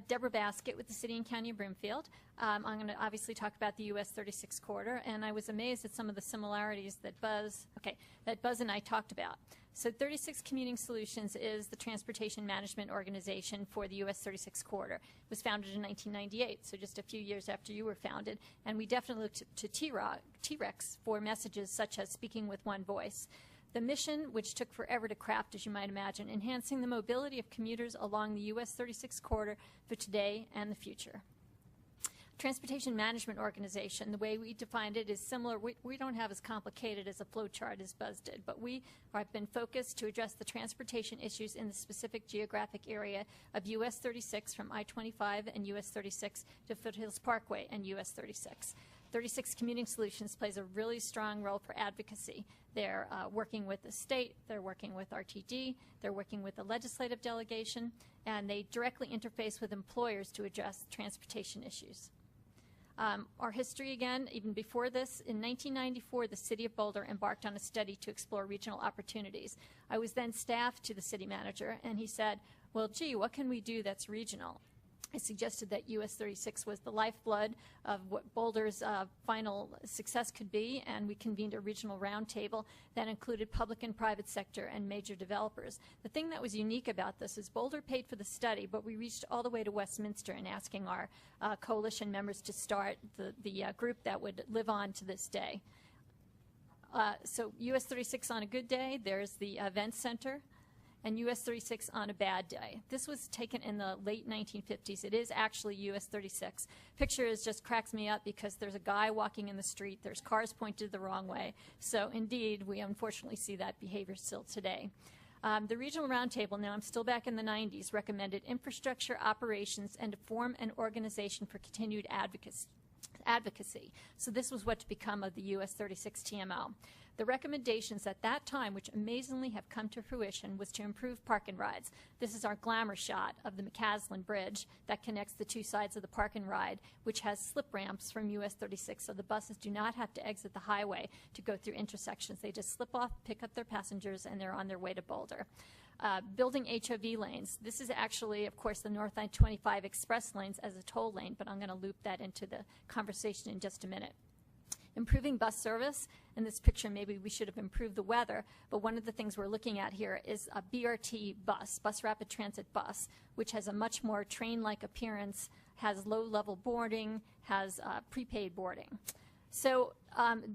Debra Baskett with the City and County of Broomfield. I'm going to obviously talk about the US 36 corridor, and I was amazed at some of the similarities that Buzz and I talked about. So 36 Commuting Solutions is the transportation management organization for the US 36 corridor. It was founded in 1998, so just a few years after you were founded, and we definitely looked to T-Rex for messages such as speaking with one voice. The mission, which took forever to craft, as you might imagine, enhancing the mobility of commuters along the US 36 corridor for today and the future. Transportation Management Organization, the way we defined it is similar. We don't have as complicated as a flow chart as Buzz did, but we have been focused to address the transportation issues in the specific geographic area of US 36 from I-25 and US 36 to Foothills Parkway and US 36. 36 Commuting Solutions plays a really strong role for advocacy. They're working with the state, they're working with RTD, they're working with the legislative delegation, and they directly interface with employers to address transportation issues. Our history again, even before this, in 1994, the City of Boulder embarked on a study to explore regional opportunities. I was then staff to the city manager, and he said, well, gee, what can we do that's regional? I suggested that US 36 was the lifeblood of what Boulder's final success could be, and we convened a regional roundtable that included public and private sector and major developers. The thing that was unique about this is Boulder paid for the study, but we reached all the way to Westminster in asking our coalition members to start the group that would live on to this day. So US 36 on a good day, there's the event center, and US 36 on a bad day. This was taken in the late 1950s. It is actually US 36. Picture is just cracks me up because there's a guy walking in the street, there's cars pointed the wrong way. So indeed, we unfortunately see that behavior still today. The Regional Roundtable, now I'm still back in the 90s, recommended infrastructure operations and to form an organization for continued advocacy. So this was what to become of the US 36 TMO. The recommendations at that time, which amazingly have come to fruition, was to improve park and rides. This is our glamour shot of the McCaslin Bridge that connects the two sides of the park and ride, which has slip ramps from US 36, so the buses do not have to exit the highway to go through intersections. They just slip off, pick up their passengers, and they're on their way to Boulder. Building HOV lanes. This is actually, of course, the North I-25 express lanes as a toll lane, but I'm going to loop that into the conversation in just a minute. Improving bus service. In this picture, maybe we should have improved the weather, but one of the things we're looking at here is a BRT bus, Bus Rapid Transit bus, which has a much more train-like appearance, has low-level boarding, has prepaid boarding. So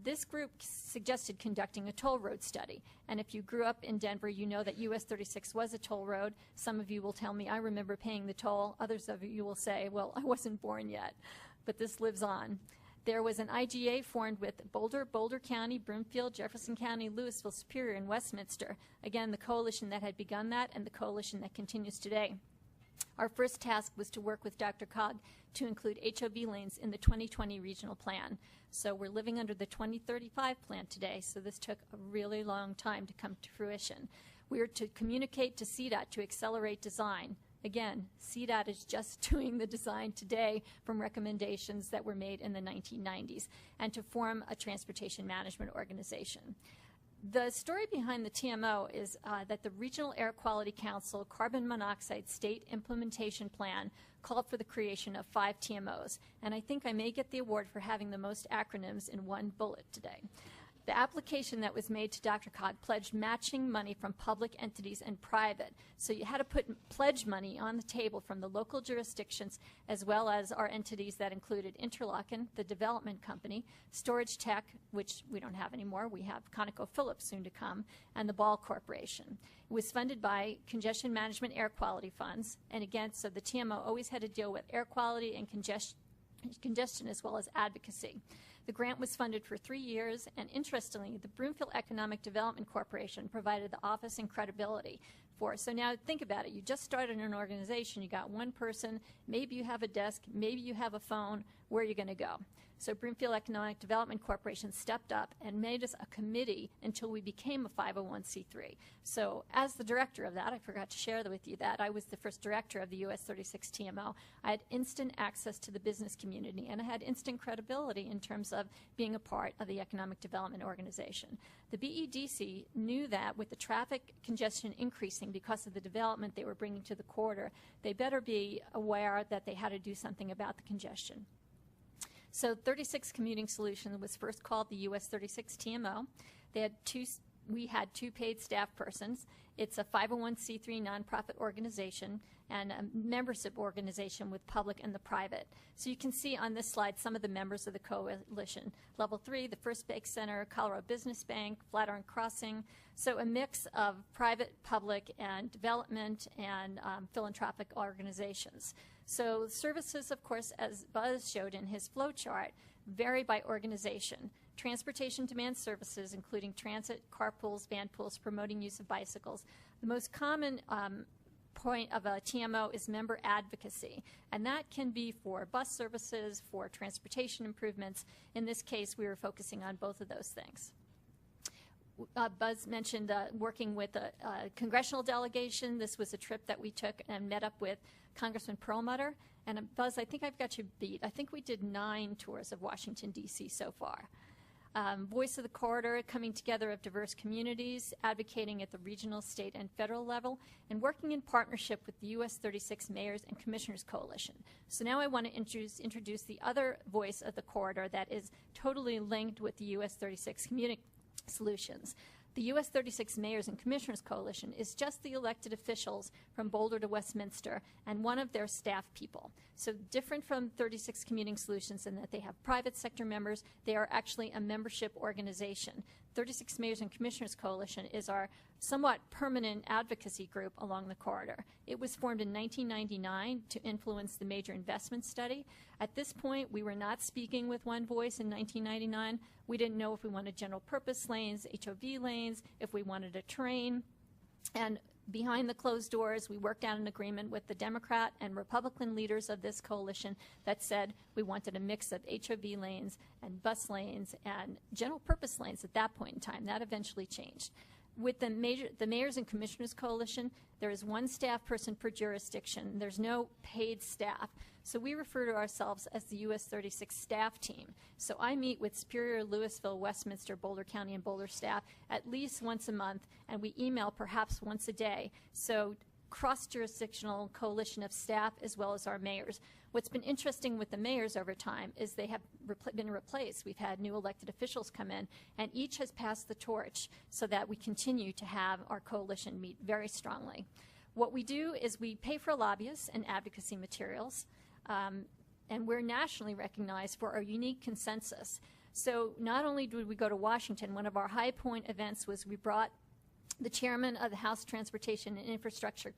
this group suggested conducting a toll road study. And if you grew up in Denver, you know that US 36 was a toll road. Some of you will tell me, I remember paying the toll. Others of you will say, well, I wasn't born yet. But this lives on. There was an IGA formed with Boulder, Boulder County, Broomfield, Jefferson County, Louisville, Superior, and Westminster. Again, the coalition that had begun that and the coalition that continues today. Our first task was to work with Dr. Cog to include HOV lanes in the 2020 regional plan. So we're living under the 2035 plan today, so this took a really long time to come to fruition. We were to communicate to CDOT to accelerate design. Again, CDOT is just doing the design today from recommendations that were made in the 1990s, and to form a transportation management organization. The story behind the TMO is that the Regional Air Quality Council Carbon Monoxide State Implementation Plan called for the creation of 5 TMOs, and I think I may get the award for having the most acronyms in one bullet today. The application that was made to Dr. Cog pledged matching money from public entities and private. So you had to put pledge money on the table from the local jurisdictions as well as our entities that included Interlochen, the development company, Storage Tech, which we don't have anymore. We have ConocoPhillips soon to come, and the Ball Corporation. It was funded by Congestion Management Air Quality Funds. And again, so the TMO always had to deal with air quality and congestion as well as advocacy. The grant was funded for 3 years, and interestingly, the Broomfield Economic Development Corporation provided the office and credibility for it. So now think about it. You just started an organization. You got one person. Maybe you have a desk. Maybe you have a phone. Where are you going to go? So Broomfield Economic Development Corporation stepped up and made us a committee until we became a 501c3. So as the director of that, I forgot to share with you that I was the first director of the US 36 TMO. I had instant access to the business community, and I had instant credibility in terms of being a part of the Economic Development Organization. The BEDC knew that with the traffic congestion increasing, because of the development they were bringing to the corridor, they better be aware that they had to do something about the congestion. So 36 Commuting Solutions was first called the US 36 TMO. We had two paid staff persons. It's a 501c3 nonprofit organization and a membership organization with public and the private. So you can see on this slide some of the members of the coalition. Level 3, the First Bank Center, Colorado Business Bank, Flatiron Crossing. So a mix of private, public, and development and philanthropic organizations. So services, of course, as Buzz showed in his flow chart, vary by organization. Transportation demand services, including transit, carpools, van pools, promoting use of bicycles. The most common point of a TMO is member advocacy, and that can be for bus services, for transportation improvements. In this case, we were focusing on both of those things. Buzz mentioned working with a congressional delegation. This was a trip that we took and met up with Congressman Perlmutter. And Buzz, I think I've got you beat. I think we did 9 tours of Washington, D.C. so far. Voice of the Corridor, coming together of diverse communities, advocating at the regional, state, and federal level, and working in partnership with the US 36 Mayors and Commissioners Coalition. So now I want to introduce the other voice of the corridor that is totally linked with the US 36 Commuting Solutions. The US 36 Mayors and Commissioners Coalition is just the elected officials from Boulder to Westminster and one of their staff people. So different from 36 Commuting Solutions in that they have private sector members, they are actually a membership organization. 36 Mayors and Commissioners Coalition is our somewhat permanent advocacy group along the corridor. It was formed in 1999 to influence the major investment study. At this point, we were not speaking with one voice in 1999. We didn't know if we wanted general purpose lanes, HOV lanes, if we wanted a train. And behind the closed doors, we worked out an agreement with the Democrat and Republican leaders of this coalition that said we wanted a mix of HOV lanes and bus lanes and general purpose lanes at that point in time. That eventually changed. With the Mayors and Commissioners Coalition, there is one staff person per jurisdiction. There's no paid staff. So we refer to ourselves as the US 36 staff team. So I meet with Superior, Louisville, Westminster, Boulder County, and Boulder staff at least once a month, and we email perhaps once a day. So cross-jurisdictional coalition of staff as well as our mayors. What's been interesting with the mayors over time is they have been replaced. We've had new elected officials come in, and each has passed the torch so that we continue to have our coalition meet very strongly. What we do is we pay for lobbyists and advocacy materials, and we're nationally recognized for our unique consensus. So not only did we go to Washington, one of our high point events was we brought the chairman of the House Transportation and Infrastructure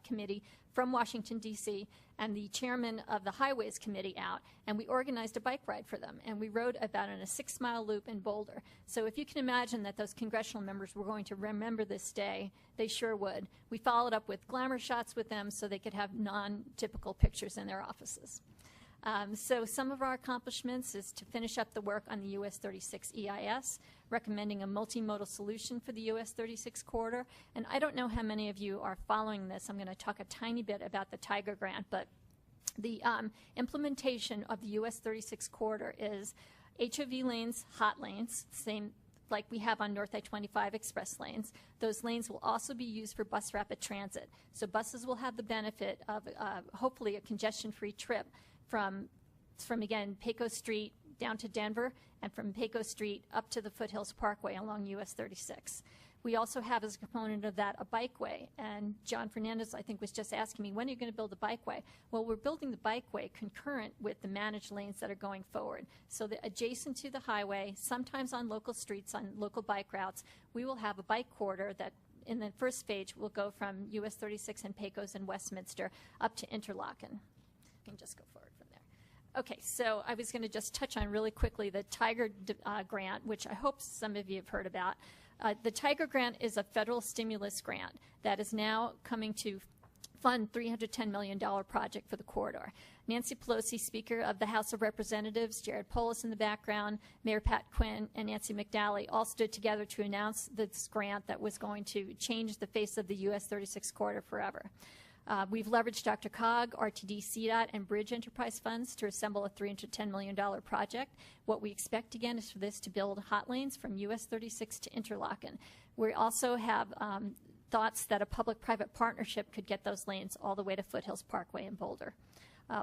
Committee from Washington, D.C., and the chairman of the Highways Committee out, and we organized a bike ride for them, and we rode about in a 6-mile loop in Boulder. So if you can imagine that those congressional members were going to remember this day, they sure would. We followed up with glamour shots with them so they could have non-typical pictures in their offices. So some of our accomplishments is to finish up the work on the US 36 EIS, recommending a multimodal solution for the US 36 corridor. And I don't know how many of you are following this. I'm going to talk a tiny bit about the Tiger Grant, but the implementation of the US 36 corridor is HOV lanes, hot lanes, same like we have on North I-25 express lanes. Those lanes will also be used for bus rapid transit. So buses will have the benefit of hopefully a congestion-free trip from again, Pecos Street down to Denver, and from Pecos Street up to the Foothills Parkway along US 36. We also have as a component of that a bikeway, and John Fernandez, I think, was just asking me, when are you going to build the bikeway? Well, we're building the bikeway concurrent with the managed lanes that are going forward. So that adjacent to the highway, sometimes on local streets, on local bike routes, we will have a bike corridor that in the first stage will go from US 36 and Pecos and Westminster up to Interlochen. You can just go forward from there. Okay, so I was going to just touch on really quickly the Tiger Grant, which I hope some of you have heard about. The Tiger Grant is a federal stimulus grant that is now coming to fund $310 million project for the corridor. Nancy Pelosi, Speaker of the House of Representatives, Jared Polis in the background, Mayor Pat Quinn, and Nancy McDowell all stood together to announce this grant that was going to change the face of the US 36 corridor forever. We've leveraged Dr. Cog, RTD, CDOT, and Bridge Enterprise funds to assemble a $310 million project. What we expect, again, is for this to build hot lanes from US 36 to Interlochen. We also have thoughts that a public-private partnership could get those lanes all the way to Foothills Parkway in Boulder.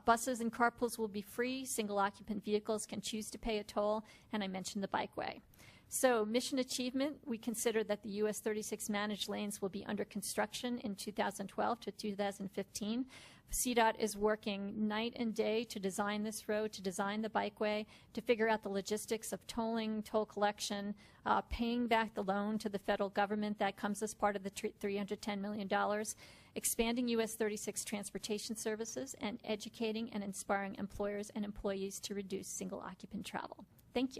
Buses and carpools will be free. Single-occupant vehicles can choose to pay a toll, and I mentioned the bikeway. So mission achievement, we consider that the US 36 managed lanes will be under construction in 2012 to 2015. CDOT is working night and day to design this road, to design the bikeway, to figure out the logistics of tolling, toll collection, paying back the loan to the federal government that comes as part of the $310 million, expanding US 36 transportation services, and educating and inspiring employers and employees to reduce single-occupant travel. Thank you.